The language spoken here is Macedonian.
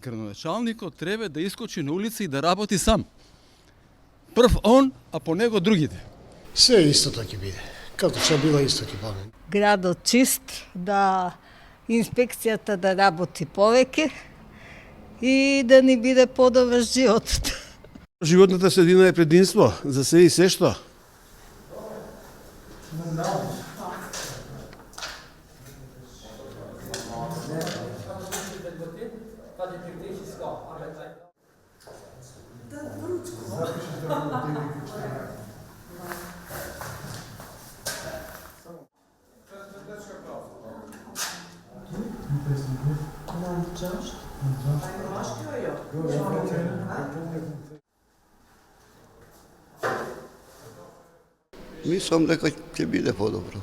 Градоначалникот треба да искочи на улица и да работи сам. Прв он, а по него другите. Се истото ќе биде. Како што била исто ќе биде. Градот чист, да инспекцијата да работи повеќе и да ни биде подобар животот. Животната средина е предимство за се и се што. Мислам дека ќе биде подобро.